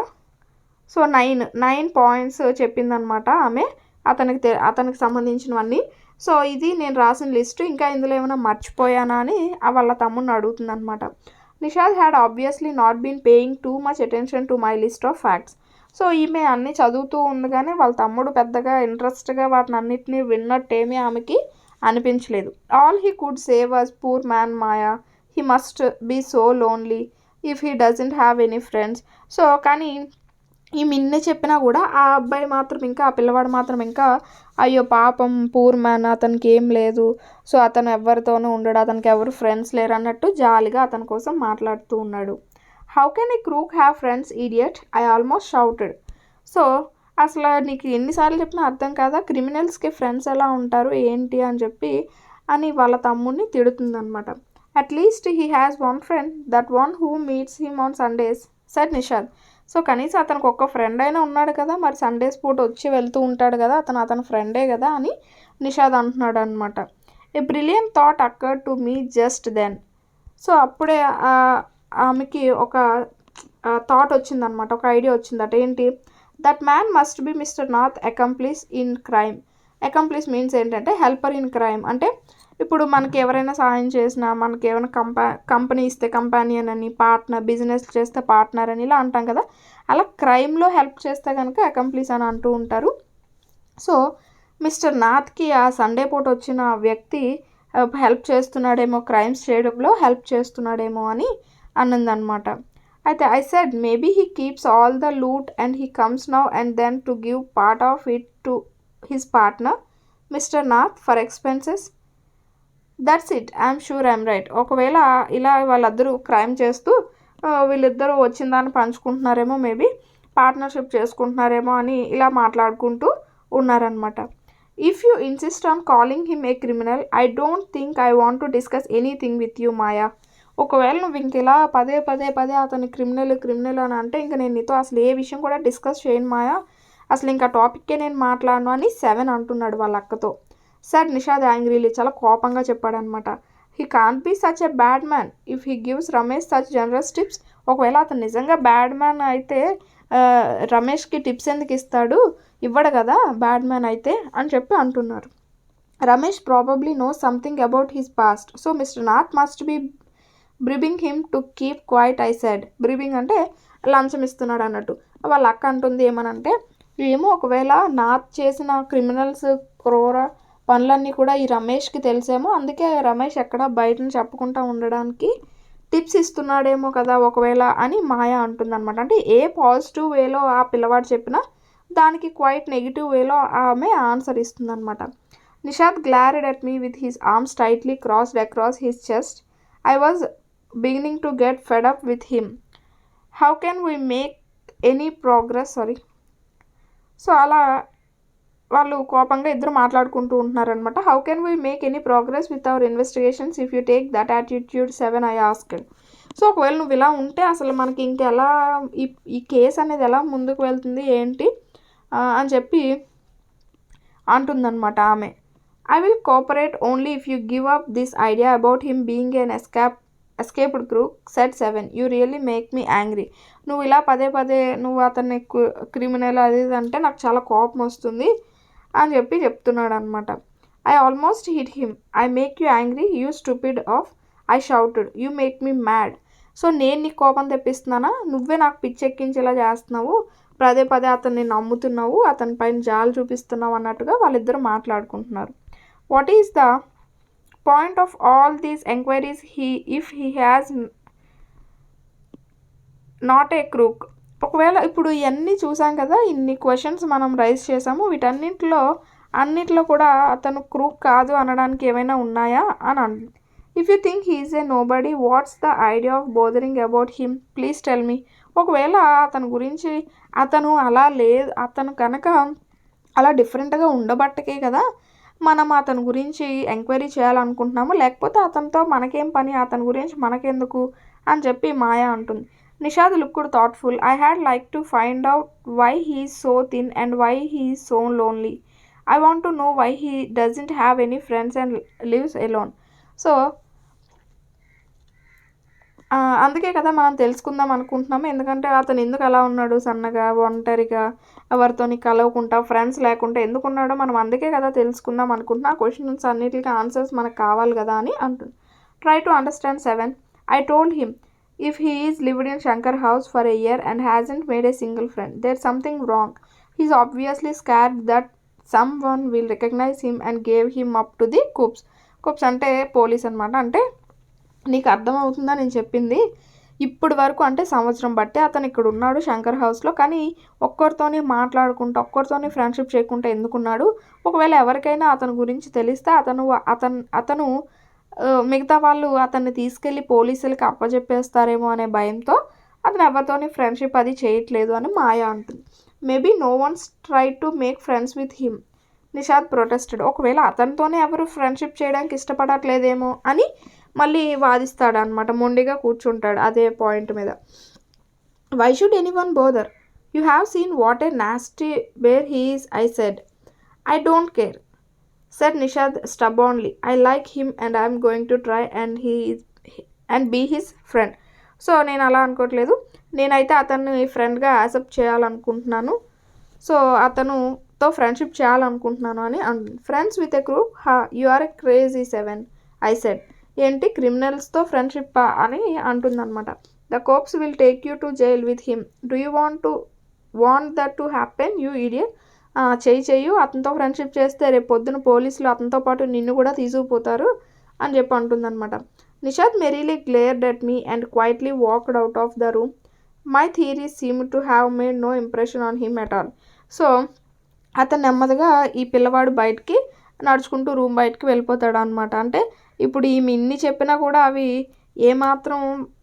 సో 9 పాయింట్స్ చెప్పిందనమాట ఆమె అతనికి సంబంధించినవన్నీ. సో ఇది నేను రాసిన లిస్టు, ఇంకా ఇందులో ఏమైనా మర్చిపోయానా అని వాళ్ళ తమ్ముడిని అడుగుతుంది అనమాట. Nishad had obviously not been paying too much attention to my list of facts. So ఈమె అన్నీ చదువుతూ ఉండగానే వాళ్ళ తమ్ముడు పెద్దగా ఇంట్రెస్ట్గా వాటిని అన్నిటినీ విన్నట్టేమీ ఆమెకి అనిపించలేదు. All he could say was poor man Maya, he must be so lonely if he doesn't have any friends. So కానీ ఈ మిన్నే చెప్పినా కూడా ఆ అబ్బాయి మాత్రం ఇంకా ఆ పిల్లవాడు మాత్రం ఇంకా అయ్యో పాపం పూర్ మ్యాన్, అతనికి ఏం లేదు, సో అతను ఎవరితోనూ ఉండడు, అతనికి ఎవరు ఫ్రెండ్స్ లేరు అన్నట్టు జాలిగా అతని కోసం మాట్లాడుతూ ఉన్నాడు. How can A crook have friends idiot, I almost shouted. So అసలు నీకు ఎన్నిసార్లు చెప్పినా అర్థం కాదా, క్రిమినల్స్కి ఫ్రెండ్స్ ఎలా ఉంటారు ఏంటి అని చెప్పి అని వాళ్ళ తమ్ముడిని తిడుతుందనమాట. At least he has one friend, that one who meets him on Sundays, said Nishad. So కనీసం అతనికి ఒక్క ఫ్రెండ్ అయినా ఉన్నాడు కదా, మరి సండేస్ పూట వచ్చి వెళ్తూ ఉంటాడు కదా, అతని ఫ్రెండే కదా అని నిషాద్ అంటున్నాడు అనమాట. A brilliant thought occurred to me just then. So అప్పుడే ఆమెకి ఒక థాట్ వచ్చిందనమాట, ఒక ఐడియా వచ్చిందట. ఏంటి, that man must be mister Nath accomplice in crime. Accomplice means ఏంటంటే హెల్పర్ ఇన్ క్రైమ్. అంటే ఇప్పుడు మనకి ఎవరైనా సహాయం చేసినా, మనకి ఏమైనా కంపెనీ ఇస్తే కంపానియన్ అని, పార్ట్నర్, బిజినెస్ చేస్తే పార్ట్నర్ అని ఇలా అంటాం కదా, అలా క్రైమ్లో హెల్ప్ చేస్తే కనుక అకంప్లిస్ అని అంటూ ఉంటారు. సో మిస్టర్ నాథ్కి ఆ సండే పూట వచ్చిన వ్యక్తి హెల్ప్ చేస్తున్నాడేమో, క్రైమ్స్ చేయడంలో హెల్ప్ చేస్తున్నాడేమో అని అన్నదన్నమాట. అయితే I said maybe he keeps all the loot and he comes now and then to give part of it to his partner mister Nath for expenses. That's it, I'm sure I'm right. ఒకవేళ ఇలా వాళ్ళిద్దరూ crime చేస్తూ వీళ్ళిద్దరూ వచ్చిన దాన్ని పంచుకుంటున్నారేమో, maybe partnership చేసుకుంటున్నారేమో అని ఇలా మాట్లాడుకుంటూ ఉన్నారనమాట. If you insist on calling him a criminal, I don't think I want to discuss anything with you Maya. ఒకవేళ నువ్వు ఇంక ఇలా పదే అతని క్రిమినల్ అని అంటే ఇంక నేను నీతో అసలు ఏ విషయం కూడా డిస్కస్ చేయను మాయా, అసలు ఇంకా టాపిక్కే నేను మాట్లాడను అని 7 అంటున్నాడు వాళ్ళ అక్కతో. సార్ నిషాద్ యాంగ్రీలీ, చాలా కోపంగా చెప్పాడనమాట. He can't be such a bad man if he gives Ramesh such generous tips. ఒకవేళ అతను నిజంగా బ్యాడ్ మ్యాన్ అయితే రమేష్కి టిప్స్ ఎందుకు ఇస్తాడు, ఇవ్వడు కదా బ్యాడ్ మ్యాన్ అయితే అని చెప్పి అంటున్నారు. Ramesh probably knows something about his past, so mister Nath must be bribing him to keep quiet, I said. Bribing అంటే లంచం ఇస్తున్నాడు అన్నట్టు. వాళ్ళ అక్క అంటుంది ఏమనంటే, ఏమో ఒకవేళ నాథ్ చేసిన క్రిమినల్స్ క్రూర పనులన్నీ కూడా ఈ రమేష్కి తెలిసేమో, అందుకే రమేష్ ఎక్కడ బయటని చెప్పకుండా ఉండడానికి టిప్స్ ఇస్తున్నాడేమో కదా ఒకవేళ అని మాయ అంటుందన్నమాట. అంటే ఏ పాజిటివ్ వేలో ఆ పిల్లవాడు చెప్పినా దానికి క్వైట్ నెగిటివ్ వేలో ఆమె ఆన్సర్ ఇస్తుందన్నమాట. Nishad glared at me with his arms tightly crossed across his chest. I was beginning to get fed up with him. How can we make any progress so అలా వాళ్ళు కోపంగా ఇద్దరు మాట్లాడుకుంటూ ఉంటున్నారనమాట. How can we make any progress with our investigations if you take that attitude 7 I asked. So ఒకవేళ నువ్వు ఇలా ఉంటే అసలు మనకి ఇంకెలా ఈ కేసు అనేది ఎలా ముందుకు వెళ్తుంది ఏంటి అని చెప్పి అంటుందన్నమాట ఆమె. I will cooperate only if you give up this idea about him being an escaped crook set 7. You really make me angry. నువ్వు ఇలా పదే పదే నువ్వు అతన్ని క్రిమినల్ అది అంటే నాకు చాలా కోపం వస్తుంది అని చెప్పి చెప్తున్నాడు అనమాట. I almost hit him. I make you angry you stupid of. I shouted. You make me mad. So నేను నీకు కోపం తెప్పిస్తున్నానా, నువ్వే నాకు పిచ్చెక్కించేలా చేస్తున్నావు, పదే పదే అతన్ని నమ్ముతున్నావు, అతని పైన జాలు చూపిస్తున్నావు అన్నట్టుగా వాళ్ళిద్దరూ మాట్లాడుకుంటున్నారు. What is the point of all these enquiries if he has not a crook. ఒకవేళ ఇప్పుడు ఇవన్నీ చూసాం కదా, ఇన్ని క్వశ్చన్స్ మనం రైజ్ చేసాము, అన్నిట్లో కూడా అతను క్రూక్ కాదు అనడానికి ఏమైనా ఉన్నాయా అని అంటుంది. If you think he's a nobody, what's the idea of bothering about him, please tell me. ఒకవేళ అతని గురించి అతను అలా లేదు, అతను కనుక అలా డిఫరెంట్గా ఉండబట్టకే కదా మనం అతని గురించి ఎంక్వైరీ చేయాలనుకుంటున్నాము, లేకపోతే అతనితో మనకేం పని, అతని గురించి మనకెందుకు అని చెప్పి మాయా అంటుంది. Nishad looked thoughtful. I had like to find out why he is so thin and why he is so lonely. I want to know why he doesn't have any friends and lives alone. So అందుకే కదా మనం తెలుసుకుందాం అనుకుంటున్నాము, ఎందుకంటే అతను ఎందుకు అలా ఉన్నాడు, సన్నగా ఒంటరిగా ఎవరితోని కలవకుండా ఫ్రెండ్స్ లేకుండా ఎందుకున్నాడో మనం అందుకే కదా తెలుసుకుందాం అనుకుంటున్నా. ఆ క్వశ్చన్స్ అన్నిటికీ ఆన్సర్స్ మనకు కావాలి కదా అని అంటుంది. Try to understand 7. I told him if he is lived in Shankar house for a year and hasn't made a single friend, there's something wrong. He's obviously scared that someone will recognize him and gave him up to the cops. cops అంటే police అనమాట. అంటే నీకు అర్థమవుతుందా నేను చెప్పింది, ఇప్పటి వరకు అంటే సంవత్సరం బట్టి అతను ఇక్కడ ఉన్నాడు శంకర్ హౌస్లో, కానీ ఒక్కరితోని మాట్లాడుకుంటూ ఒక్కరితోని ఫ్రెండ్షిప్ చేయకుండా ఎందుకున్నాడు. ఒకవేళ ఎవరికైనా అతని గురించి తెలిస్తే అతను మిగతా వాళ్ళు అతన్ని తీసుకెళ్ళి పోలీసులకి అప్పచెప్పేస్తారేమో అనే భయంతో అతను ఎవరితోని ఫ్రెండ్షిప్ అది చేయట్లేదు అని మాయా అంటుంది. Maybe no one's try to make friends with him, Nishad protested. ఒకవేళ అతనితోనే ఎవరు ఫ్రెండ్షిప్ చేయడానికి ఇష్టపడట్లేదేమో అని మళ్ళీ వాదిస్తాడు అనమాట, మొండిగా కూర్చుంటాడు అదే పాయింట్ మీద. Why should anyone bother, you have seen what a nasty bear he is, I said. I don't care, said Nishad stubbornly. I like him and I am going to try and be his friend. So నేను అలా అనుకోవట్లేదు, నేనైతే అతన్ని ఫ్రెండ్గా accept చేయాలనుకుంటున్నాను, so అతనుతో friendship చేయాలనుకుంటున్నాను అని అంటుంది. Friends with a crook, you are a crazy 7, I said. ఏంటి క్రిమినల్స్తో ఫ్రెండ్షిప్ అని అంటుందన్నమాట. The cops will take you to jail with him. Do you want that to happen, you idiot. చెయ్యు అతనితో ఫ్రెండ్షిప్ చేస్తే రేపు పొద్దున పోలీసులు అతనితో పాటు నిన్ను కూడా తీసుకుపోతారు అని చెప్పి అంటుందన్నమాట. Nishad merely glared at me and quietly walked out of the room. My theory seem to have made no impression on him at all. So అతను నెమ్మదిగా ఈ పిల్లవాడు బయటికి నడుచుకుంటూ రూమ్ బయటికి వెళ్ళిపోతాడు అనమాట. అంటే ఇప్పుడు ఈమె ఇన్ని చెప్పినా కూడా అవి ఏమాత్రం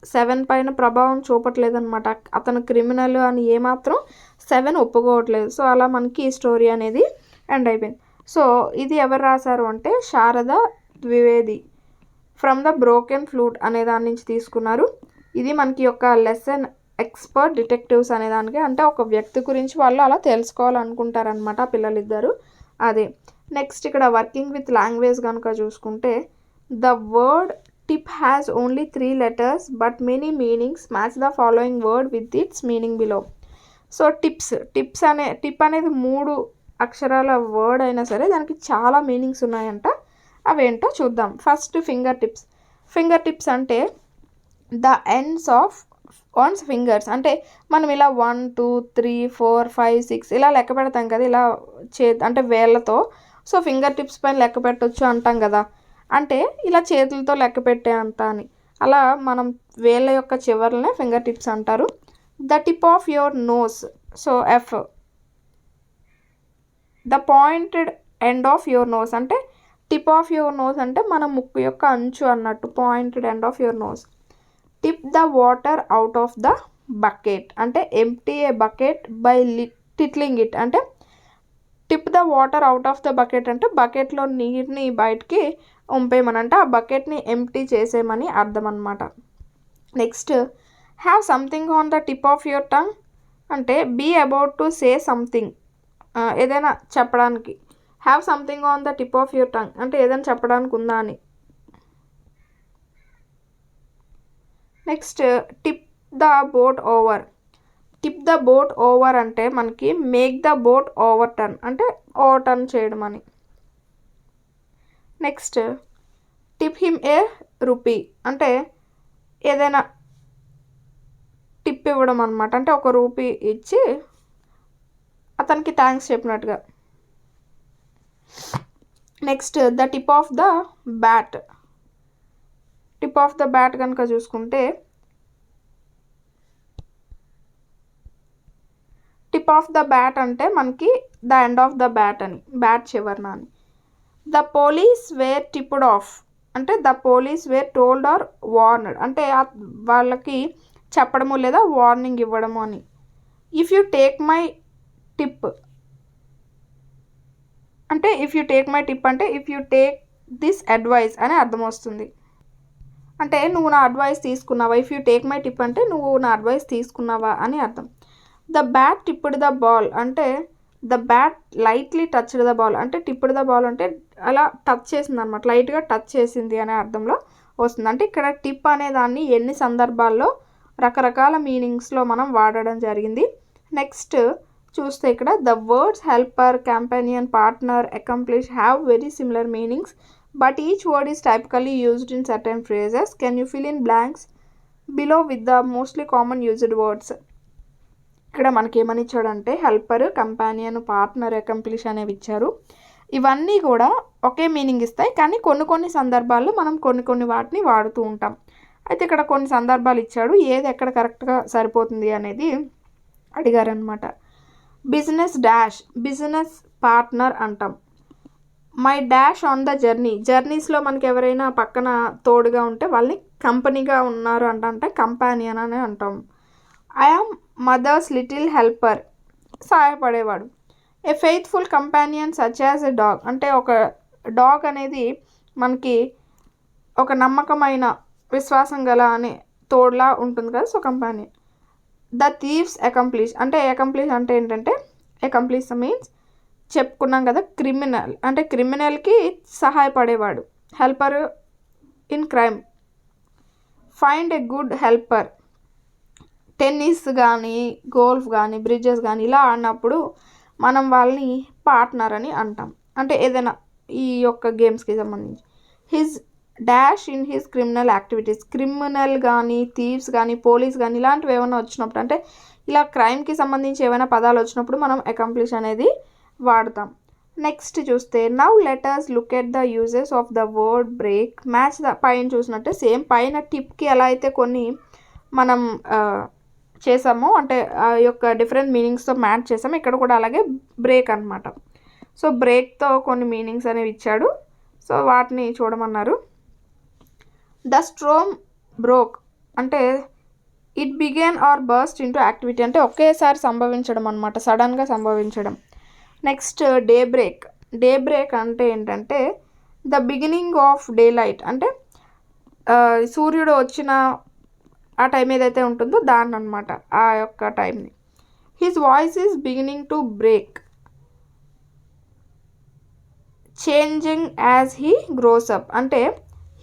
7 పైన ప్రభావం చూపట్లేదనమాట. అతను క్రిమినల్ అని ఏమాత్రం 7 ఒప్పుకోవట్లేదు. సో అలా మనకి ఈ స్టోరీ అనేది ఎండ్ అయిపోయింది. సో ఇది ఎవరు రాశారు అంటే Sharada Dwivedi from the broken flute అనే దాని నుంచి తీసుకున్నారు. ఇది మనకి యొక్క లెసన్ ఎక్స్పర్ట్ డిటెక్టివ్స్ అనే దానికి, అంటే ఒక వ్యక్తి గురించి వాళ్ళు అలా తెలుసుకోవాలనుకుంటారనమాట పిల్లలిద్దరు. అదే నెక్స్ట్ ఇక్కడ వర్కింగ్ విత్ లాంగ్వేజ్ కనుక చూసుకుంటే, the word tip has only 3 letters but many meanings. Match the following word with its meaning below. So tip అనేది 3 అక్షరాల వర్డ్ అయినా సరే దానికి చాలా మీనింగ్స్ ఉన్నాయంట. అవేంటో చూద్దాం. ఫస్ట్ ఫింగర్ టిప్స్ అంటే the ends of one's fingers. అంటే మనం ఇలా 1, 2, 3, 4, 5, 6 ఇలా లెక్క పెడతాం కదా, ఇలా అంటే వేళ్ళతో. సో ఫింగర్ టిప్స్ పైన లెక్క పెట్టొచ్చు అంటాం కదా, అంటే ఇలా చేతులతో లెక్క పెట్టే అంత అని. అలా మనం వేళ్ళ యొక్క చివర్లనే ఫింగర్ టిప్స్ అంటారు. The tip of your nose, so F. The pointed end of your nose అంటే టిప్ ఆఫ్ యువర్ నోస్ అంటే మన ముక్కు యొక్క అంచు అన్నట్టు, pointed end of your nose. Tip the water out of the bucket అంటే empty a bucket by tilting it. అంటే tip the water out of the bucket అంటే బకెట్లో నీరుని బయటికి ఉంపేయమని, అంటే ఆ బకెట్ని ఎంప్టీ చేసేయమని అర్థం అనమాట. Next, have something on the tip of your tongue అంటే be about to say something, ఏదైనా చెప్పడానికి. Have something on the tip of your tongue అంటే ఏదైనా చెప్పడానికి ఉందా అని. Next, tip the boat over. Tip the boat over అంటే మనకి make the boat over turn అంటే ఓవర్ టర్న్ చేయడం అని. Next, tip him a rupee అంటే ఏదైనా టిప్ ఇవ్వడం అనమాట, అంటే 1 రూపీ ఇచ్చి అతనికి థ్యాంక్స్ చెప్పినట్టుగా. Next, the tip of the bat. Tip of the bat కనుక చూసుకుంటే టిప్ ఆఫ్ ద బ్యాట్ అంటే మనకి the end of the bat అని, బ్యాట్ చివరన అని. The police were tipped off అంటే the police were told or warned అంటే వాళ్ళకి చెప్పడము లేదా వార్నింగ్ ఇవ్వడము అని. If you take my tip అంటే if you take my tip అంటే if you take this advice అని అర్థం వస్తుంది. అంటే నువ్వు నా అడ్వైస్ తీసుకున్నావా. If you take my tip అంటే నువ్వు నా అడ్వైస్ తీసుకున్నావా అని అర్థం. The bat tipped the ball అంటే the bat lightly touched the ball అంటే టిప్డ్ ద బాల్ అంటే అలా టచ్ చేసింది అనమాట, లైట్గా టచ్ చేసింది అనే అర్థంలో వస్తుంది. అంటే ఇక్కడ టిప్ అనే దాన్ని ఎన్ని సందర్భాల్లో రకరకాల మీనింగ్స్లో మనం వాడడం జరిగింది. నెక్స్ట్ చూస్తే ఇక్కడ the words helper, companion, partner, accomplice have very similar meanings but each word is typically used in certain phrases. Can you fill in blanks below with the mostly common used words. ఇక్కడ మనకి ఏమని ఇచ్చాడంటే helper, companion, partner, accomplish అనేవి ఇచ్చారు. ఇవన్నీ కూడా ఒకే meaning ఇస్తాయి, కానీ కొన్ని సందర్భాల్లో మనం కొన్ని వాటిని వాడుతూ ఉంటాం. అయితే ఇక్కడ కొన్ని సందర్భాలు ఇచ్చాడు, ఏది ఎక్కడ కరెక్ట్గా సరిపోతుంది అనేది అడిగారనమాట. బిజినెస్ డాష్, బిజినెస్ పార్ట్నర్ అంటాం. My dash on the journey, జర్నీస్లో మనకి ఎవరైనా పక్కన తోడుగా ఉంటే వాళ్ళని కంపెనీగా ఉన్నారు అంటే కంపానియన్ అని అంటాం. I am mother's little helper, సహాయపడేవాడు. A faithful companion such as a dog అంటే ఒక డాగ్ అనేది మనకి ఒక నమ్మకమైన విశ్వాసం గల అనే తోడులా ఉంటుంది కదా, so companion. The thieves accomplice అంటే అకంప్లిష్ అంటే ఏంటంటే అకంప్లిష్ మీన్స్ చెప్పుకున్నాం కదా క్రిమినల్ అంటే క్రిమినల్కి సహాయపడేవాడు. Helper in crime. Find a good helper, tennis కానీ గోల్ఫ్ కానీ బ్రిడ్జెస్ కానీ ఇలా ఆడినప్పుడు మనం వాళ్ళని పార్ట్నర్ అని అంటాం, అంటే ఏదైనా ఈ యొక్క గేమ్స్కి సంబంధించి. His dash in his criminal activities, criminal కానీ థీవ్స్ కానీ పోలీస్ కానీ ఇలాంటివి ఏమైనా వచ్చినప్పుడు అంటే ఇలా క్రైమ్కి సంబంధించి ఏమైనా పదాలు వచ్చినప్పుడు మనం అకంప్లిష్ అనేది వాడతాం. నెక్స్ట్ చూస్తే now letters look at the uses of the word break match the. పైన చూసినట్టే సేమ్ పైన టిప్కి ఎలా అయితే కొన్ని మనం చేసామో అంటే ఆ యొక్క డిఫరెంట్ మీనింగ్స్తో మ్యాచ్ చేసాము, ఇక్కడ కూడా అలాగే బ్రేక్ అనమాట. సో బ్రేక్తో కొన్ని మీనింగ్స్ అనేవి ఇచ్చాడు, సో వాటిని చూడమన్నారు. ద స్ట్రోమ్ బ్రోక్ అంటే it began or burst into activity అంటే ఒకేసారి సంభవించడం అనమాట, సడన్గా సంభవించడం. Next day break, day break అంటే ఏంటంటే the beginning of daylight అంటే సూర్యుడు వచ్చిన ఆ టైం ఏదైతే ఉంటుందో దాన్ని అనమాట, ఆ యొక్క టైంని. His voice is beginning to break changing as he grows up అంటే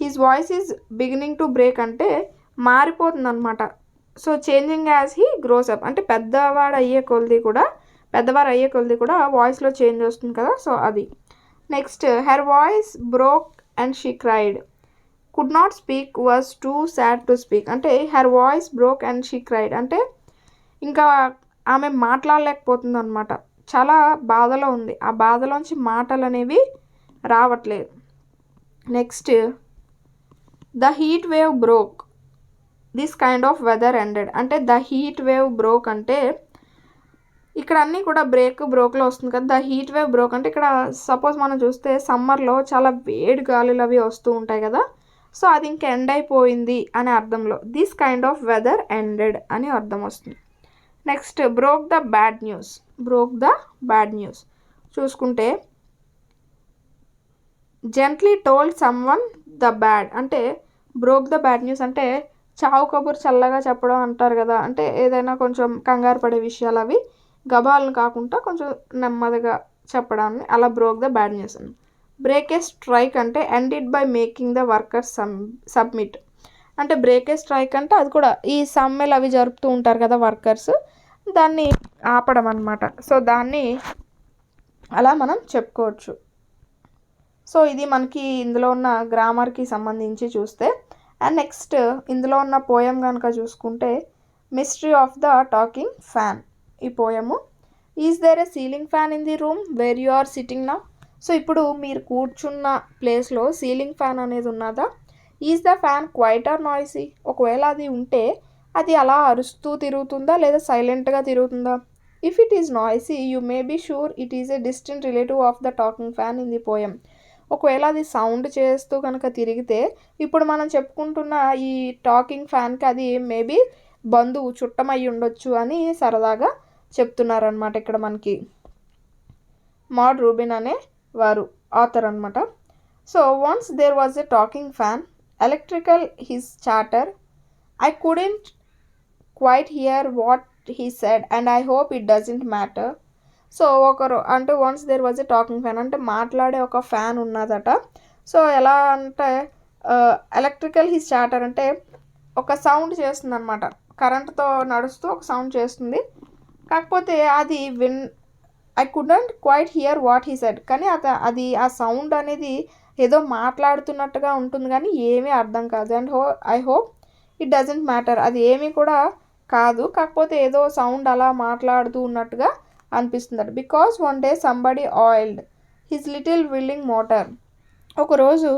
his voice is beginning to break అంటే మారిపోతుంది అనమాట. So changing as he grows up అంటే పెద్దవారు అయ్యే కొలది కూడా వాయిస్లో చేంజ్ వస్తుంది కదా, సో అది. Next her voice broke and she cried, could not speak was too sad to speak అంటే her voice broke and she cried అంటే ఇంకా ఆమె మాట్లాడలేకపోతుంది అనమాట. చాలా బాధలో ఉంది. ఆ బాధలోంచి మాటలు అనేవి రావట్లేదు. Next the heat wave broke this kind of weather ended అంటే ద హీట్ వేవ్ బ్రోక్ అంటే ఇక్కడ అన్నీ కూడా బ్రోక్లో వస్తుంది కదా. ద హీట్ వేవ్ బ్రోక్ అంటే ఇక్కడ సపోజ్ మనం చూస్తే సమ్మర్లో చాలా వేడి గాలులు అవి వస్తూ ఉంటాయి కదా. సో అది ఇంక ఎండ్ అయిపోయింది అనే అర్థంలో this kind of weather ended అని అర్థం వస్తుంది. Next broke the bad news చూసుకుంటే gently told someone the bad అంటే బ్రోక్ ద బ్యాడ్ న్యూస్ అంటే చావు కబుర్ చల్లగా చెప్పడం అంటారు కదా. అంటే ఏదైనా కొంచెం కంగారు పడే విషయాలు అవి గబాలను కాకుండా కొంచెం నెమ్మదిగా చెప్పడాన్ని అలా బ్రోక్ ద బ్యాడ్ న్యూస్ అని. బ్రేక్ ఏ స్ట్రైక్ అంటే end it by making the workers submit అంటే బ్రేక్ ఏ స్ట్రైక్ అంటే అది కూడా ఈ సమ్మెలు అవి జరుపుతూ ఉంటారు కదా వర్కర్స్, దాన్ని ఆపడం అనమాట. సో దాన్ని అలా మనం చెప్పుకోవచ్చు. సో ఇది మనకి ఇందులో ఉన్న గ్రామర్కి సంబంధించి చూస్తే. అండ్ నెక్స్ట్ ఇందులో ఉన్న పోయం కనుక చూసుకుంటే mystery of the talking fan. ఈ poem is there a ceiling fan in the room where you are sitting now. So ఇప్పుడు మీరు కూర్చున్న ప్లేస్లో సీలింగ్ ఫ్యాన్ అనేది ఉన్నదా. Is the fan quiet or noisy ఒకవేళ అది ఉంటే అది అలా అరుస్తూ తిరుగుతుందా లేదా సైలెంట్గా తిరుగుతుందా. If it is noisy you may be sure it is a distant relative of the talking fan in the poem. ఒకవేళ అది సౌండ్ చేస్తూ కనుక తిరిగితే ఇప్పుడు మనం చెప్పుకుంటున్న ఈ టాకింగ్ ఫ్యాన్కి అది మేబీ బంధువు చుట్టం అయి ఉండొచ్చు అని సరదాగా చెప్తున్నారనమాట. ఇక్కడ మనకి మాడ్ రూబిన్ అనే వారు ఆథర్ అనమాట. So once there was a talking fan electrical his chatter I couldn't quite hear what he said and I hope it doesn't matter. So ఒకరు అంటే once there was a talking fan అంటే మాట్లాడే ఒక fan ఉన్నదట. So ఎలా అంటే electrical his chatter అంటే ఒక సౌండ్ చేస్తుంది అనమాట, కరెంట్తో నడుస్తూ ఒక సౌండ్ చేస్తుంది. కాకపోతే అది I couldn't quite hear what he said కానీ అది ఆ సౌండ్ అనేది ఏదో మాట్లాడుతున్నట్టుగా ఉంటుంది కానీ ఏమీ అర్థం కాదు. And I hope it doesn't matter అది ఏమీ కూడా కాదు, కాకపోతే ఏదో సౌండ్ అలా మాట్లాడుతూ ఉన్నట్టుగా అనిపిస్తుందట. Because one day somebody oiled his little whirling motor. ఒకరోజు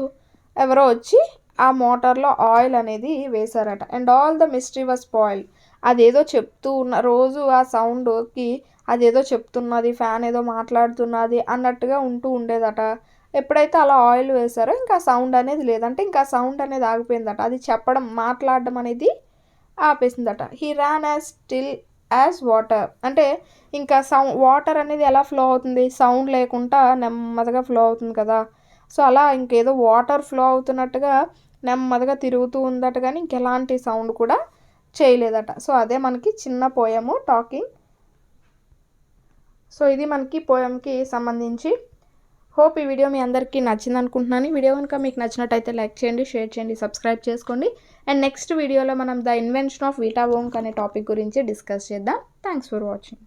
ఎవరో వచ్చి ఆ మోటార్లో ఆయిల్ అనేది వేశారట. And all the mystery was spoiled. అదేదో చెప్తూ ఉన్న రోజు ఆ సౌండ్కి అదేదో చెప్తున్నది, ఫ్యాన్ ఏదో మాట్లాడుతున్నది అన్నట్టుగా ఉంటూ ఉండేదట. ఎప్పుడైతే అలా ఆయిల్ వేశారో ఇంకా సౌండ్ అనేది లేదంటే ఇంకా సౌండ్ అనేది ఆగిపోయిందట. అది చెప్పడం మాట్లాడడం అనేది ఆపేసిందట. He ran as still as water అంటే ఇంకా వాటర్ అనేది ఎలా ఫ్లో అవుతుంది, సౌండ్ లేకుండా నెమ్మదిగా ఫ్లో అవుతుంది కదా. సో అలా ఇంకేదో వాటర్ ఫ్లో అవుతున్నట్టుగా నెమ్మదిగా తిరుగుతూ ఉందట కానీ ఇంకెలాంటి సౌండ్ కూడా చేయలేదట. సో అదే మనకి చిన్న పోయము టాకింగ్. సో ఇది మనకి పోయంకి సంబంధించి. హోప్ ఈ వీడియో మీ అందరికీ నచ్చింది అనుకుంటున్నాను. ఈ వీడియో కనుక మీకు నచ్చినట్టయితే లైక్ చేయండి, షేర్ చేయండి, సబ్స్క్రైబ్ చేసుకోండి. అండ్ నెక్స్ట్ వీడియోలో మనం ద ఇన్వెన్షన్ ఆఫ్ వీటా వోంక్ అనే టాపిక్ గురించి డిస్కస్ చేద్దాం. Thanks for watching.